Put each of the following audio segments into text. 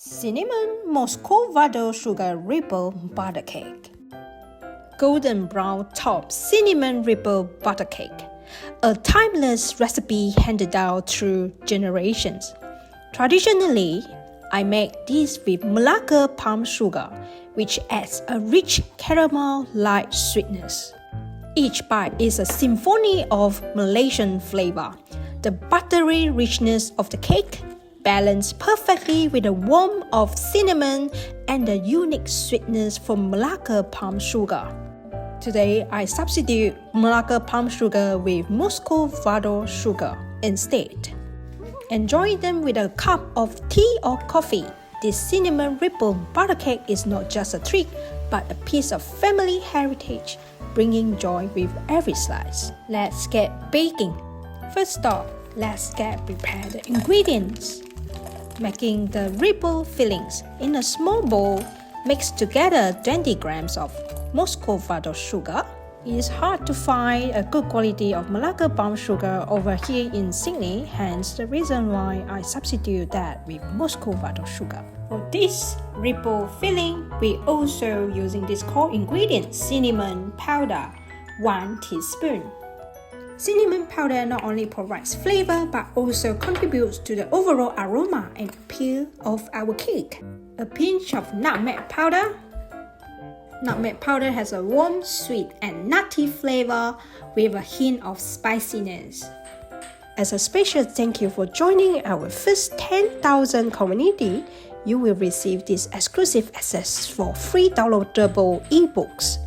Cinnamon Muscovado sugar ripple butter cake. Golden brown top cinnamon ripple butter cake, a timeless recipe handed down through generations. Traditionally, I make this with Malacca palm sugar, which adds a rich caramel-like sweetness. Each bite is a symphony of Malaysian flavor. The buttery richness of the cake balanced perfectly with the warmth of cinnamon and the unique sweetness from Malacca palm sugar. Today, I substitute Malacca palm sugar with Muscovado sugar instead. Enjoy them with a cup of tea or coffee. This cinnamon ripple butter cake is not just a treat, but a piece of family heritage, bringing joy with every slice. Let's get baking. First off, let's prepare the ingredients. Making the ripple fillings. In a small bowl, mix together 20 grams of Muscovado sugar. It is hard to find a good quality of Malacca palm sugar over here in Sydney, hence the reason why I substitute that with Muscovado sugar. For this ripple filling, we also using this core ingredient, cinnamon powder, 1 teaspoon. Cinnamon powder not only provides flavor but also contributes to the overall aroma and appeal of our cake. A pinch of nutmeg powder. Nutmeg powder has a warm, sweet, and nutty flavor with a hint of spiciness. As a special thank you for joining our first 10,000 community, you will receive this exclusive access for free downloadable ebooks.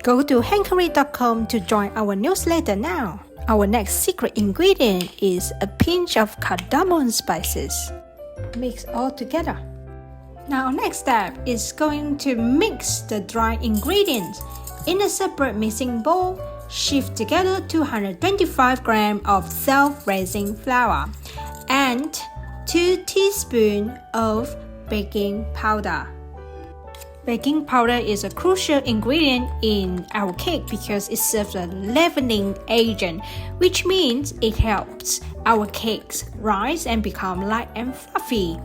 Go to hankery.com to join our newsletter now. Our next secret ingredient is a pinch of cardamom spices. Mix all together. Now next step is going to mix the dry ingredients. In a separate mixing bowl, shift together 225 grams of self-raising flour and 2 teaspoons of baking powder. Baking powder is a crucial ingredient in our cake because it serves as a leavening agent, which means it helps our cakes rise and become light and fluffy.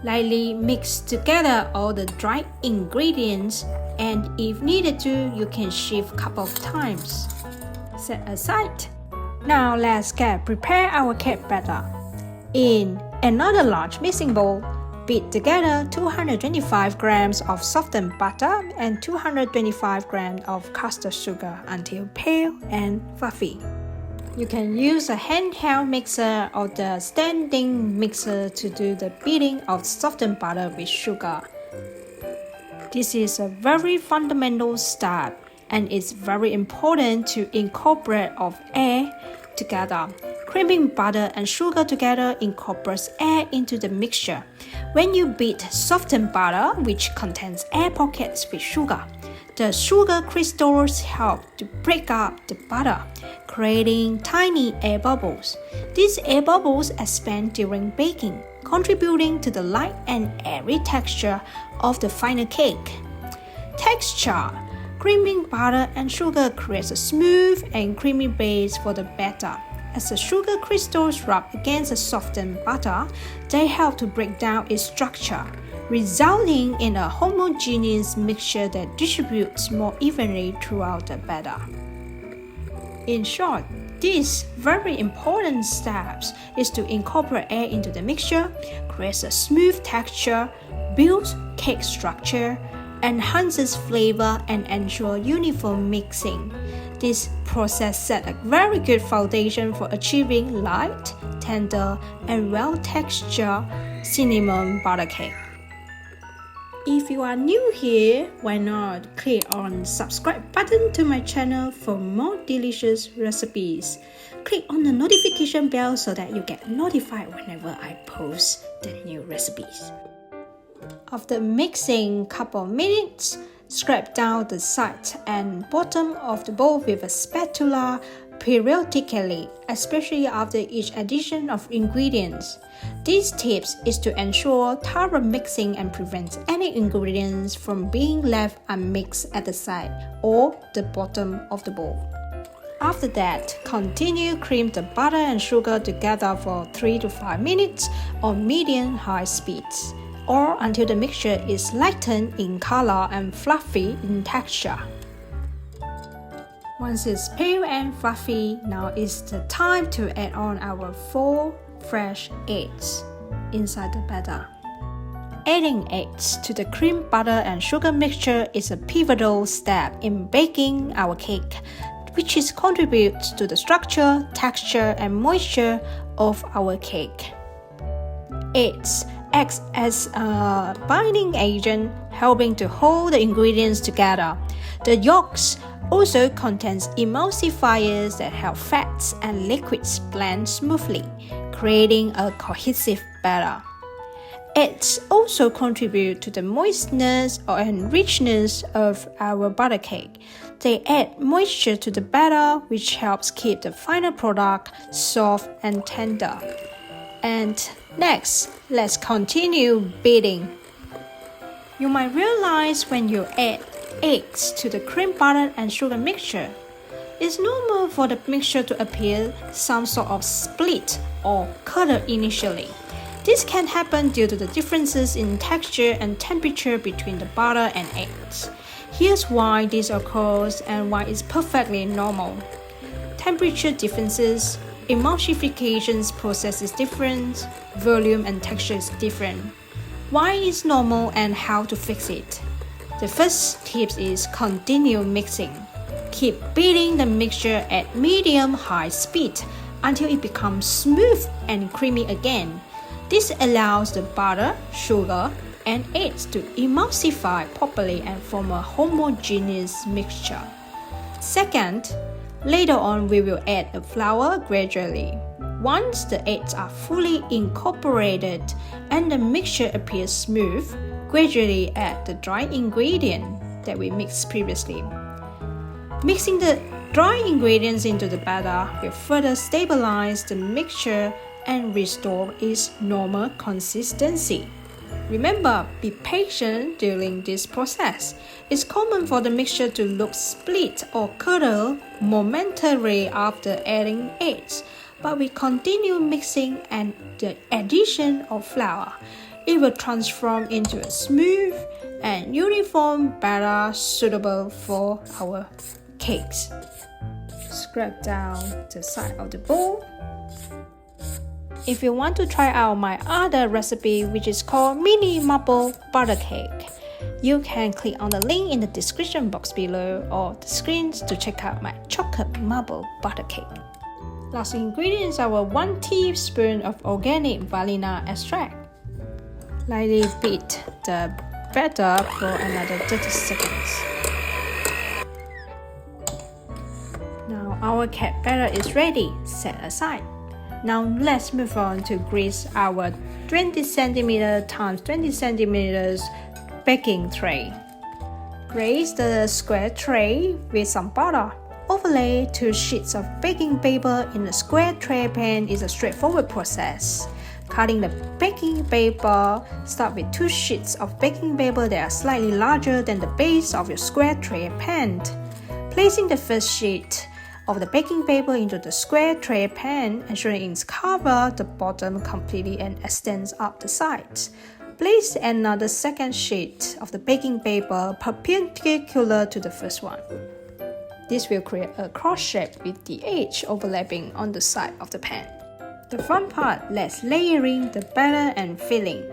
Lightly mix together all the dry ingredients, and if needed to, you can shift a couple of times. Set aside. Now let's prepare our cake batter. In another large mixing bowl, beat together 225 grams of softened butter and 225 grams of caster sugar until pale and fluffy. You can use a handheld mixer or the standing mixer to do the beating of softened butter with sugar. This is a very fundamental step, and it's very important to incorporate of air together. Creaming butter and sugar together incorporates air into the mixture. When you beat softened butter, which contains air pockets with sugar, the sugar crystals help to break up the butter, creating tiny air bubbles. These air bubbles expand during baking, contributing to the light and airy texture of the final cake. Texture. Creaming butter and sugar creates a smooth and creamy base for the batter. As the sugar crystals rub against the softened butter, they help to break down its structure, resulting in a homogeneous mixture that distributes more evenly throughout the batter. In short, these very important steps is to incorporate air into the mixture, creates a smooth texture, builds cake structure, enhances flavor, and ensure uniform mixing. This process set a very good foundation for achieving light, tender, and well-textured cinnamon butter cake. If you are new here, why not click on subscribe button to my channel for more delicious recipes. Click on the notification bell so that you get notified whenever I post the new recipes. After mixing a couple of minutes, scrape down the sides and bottom of the bowl with a spatula periodically, especially after each addition of ingredients. These tips is to ensure thorough mixing and prevent any ingredients from being left unmixed at the side or the bottom of the bowl. After that, continue cream the butter and sugar together for 3 to 5 minutes on medium-high speeds. or until the mixture is lightened in color and fluffy in texture. Once it's pale and fluffy, now is the time to add on our 4 fresh eggs inside the batter. Adding eggs to the cream butter and sugar mixture is a pivotal step in baking our cake, which contributes to the structure, texture, and moisture of our cake. Eggs acts as a binding agent, helping to hold the ingredients together. The yolks also contains emulsifiers that help fats and liquids blend smoothly, creating a cohesive batter. Eggs also contribute to the moistness and richness of our butter cake. They add moisture to the batter, which helps keep the final product soft and tender. And next, let's continue beating. You might realize when you add eggs to the cream butter and sugar mixture, it's normal for the mixture to appear some sort of split or curdled initially. This can happen due to the differences in texture and temperature between the butter and eggs. Here's why this occurs and why it's perfectly normal. Temperature differences, emulsification process is different, volume and texture is different. Why it's normal and how to fix it? The first tip is continue mixing. Keep beating the mixture at medium-high speed until it becomes smooth and creamy again. This allows the butter, sugar, and eggs to emulsify properly and form a homogeneous mixture. Second, later on we will add the flour gradually. Once the eggs are fully incorporated and the mixture appears smooth, gradually add the dry ingredient that we mixed previously. Mixing the dry ingredients into the batter will further stabilize the mixture and restore its normal consistency. Remember, be patient during this process. It's common for the mixture to look split or curdle momentarily after adding eggs, but we continue mixing and the addition of flour. It will transform into a smooth and uniform batter suitable for our cakes. Scrape down the side of the bowl. If you want to try out my other recipe, which is called mini marble butter cake, you can click on the link in the description box below or the screens to check out my chocolate marble butter cake. Last ingredients are 1 teaspoon of organic vanilla extract. Lightly beat the batter for another 30 seconds. Now our cake batter is ready, set aside. Now let's move on to grease our 20 cm times 20 cm baking tray. Grease the square tray with some butter. Overlay 2 sheets of baking paper in the square tray pan is a straightforward process. Cutting the baking paper, start with 2 sheets of baking paper that are slightly larger than the base of your square tray pan. Placing the first sheet of the baking paper into the square tray pan, ensuring it's covered the bottom completely and extends up the sides. Place another second sheet of the baking paper perpendicular to the first one. This will create a cross shape with the edge overlapping on the side of the pan. The front part lets layering the batter and filling.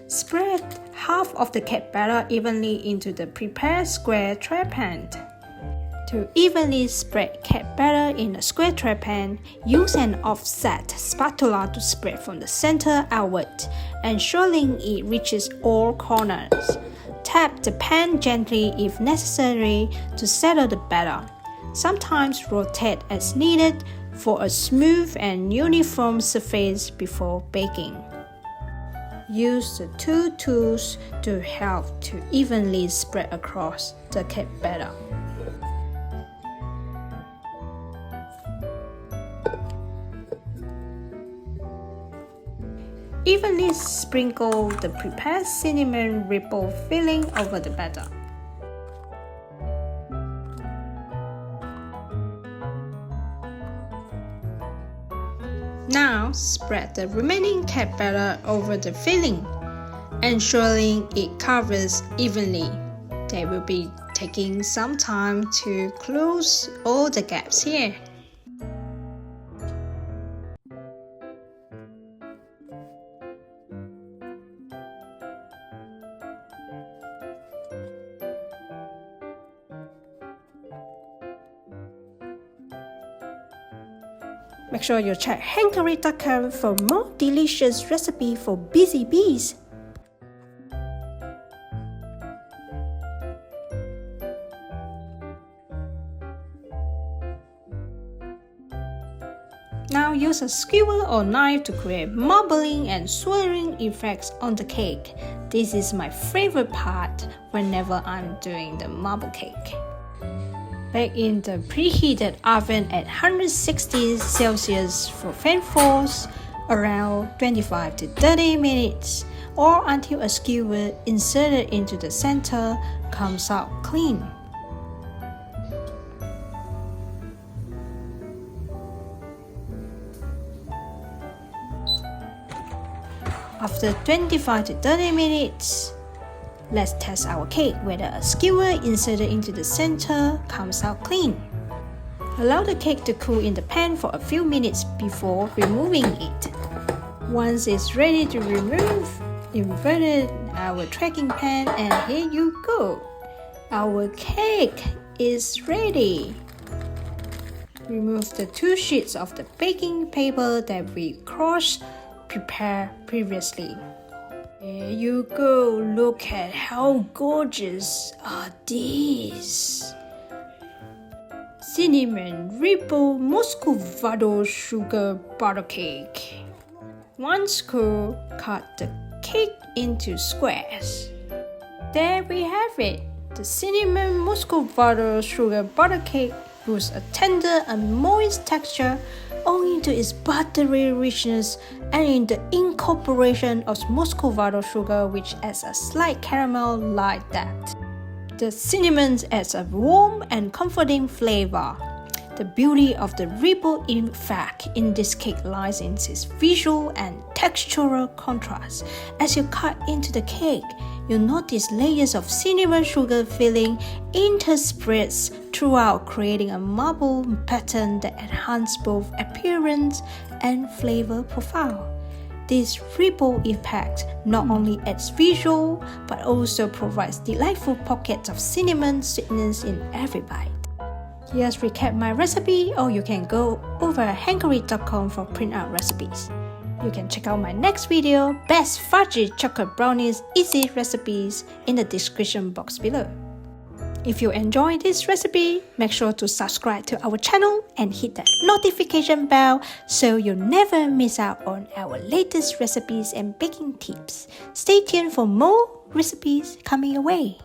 Spread half of the cake batter evenly into the prepared square tray pan. To evenly spread cake batter in a square tray pan, use an offset spatula to spread from the center outward, ensuring it reaches all corners. Tap the pan gently if necessary to settle the batter. Sometimes rotate as needed for a smooth and uniform surface before baking. Use the 2 tools to help to evenly spread across the cake batter. Evenly sprinkle the prepared cinnamon ripple filling over the batter. Now spread the remaining cake batter over the filling. ensuring it covers evenly. They will be taking some time to close all the gaps here. Make sure you check Hungary.com for more delicious recipe for busy bees. Now use a skewer or knife to create marbling and swirling effects on the cake. This is my favorite part whenever I'm doing the marble cake. Bake in the preheated oven at 160 Celsius for Flavorful around 25 to 30 minutes or until a skewer inserted into the center comes out clean. After 25 to 30 minutes, let's test our cake whether a skewer inserted into the center comes out clean. Allow the cake to cool in the pan for a few minutes before removing it. Once it's ready to remove, invert our tracking pan and here you go. Our cake is ready. Remove the 2 sheets of the baking paper that we prepared previously. There you go, look at how gorgeous are these! Cinnamon Ripple Muscovado Sugar Butter Cake. Once cool, cut the cake into squares. There we have it, the Cinnamon Muscovado Sugar Butter Cake with a tender and moist texture owing to its buttery richness and in the incorporation of Muscovado sugar, which adds a slight caramel like that. The cinnamon adds a warm and comforting flavor. The beauty of the ripple effect in this cake lies in its visual and textural contrast. As you cut into the cake, you'll notice layers of cinnamon sugar filling interspersed throughout, creating a marble pattern that enhances both appearance and flavor profile. This ripple effect not only adds visual but also provides delightful pockets of cinnamon sweetness in every bite. Here's recap my recipe, or you can go over Hungary.com for print out recipes. You can check out my next video, Best Fudgy Chocolate Brownies Easy Recipes, in the description box below. If you enjoyed this recipe, make sure to subscribe to our channel and hit the notification bell so you'll never miss out on our latest recipes and baking tips. Stay tuned for more recipes coming your way.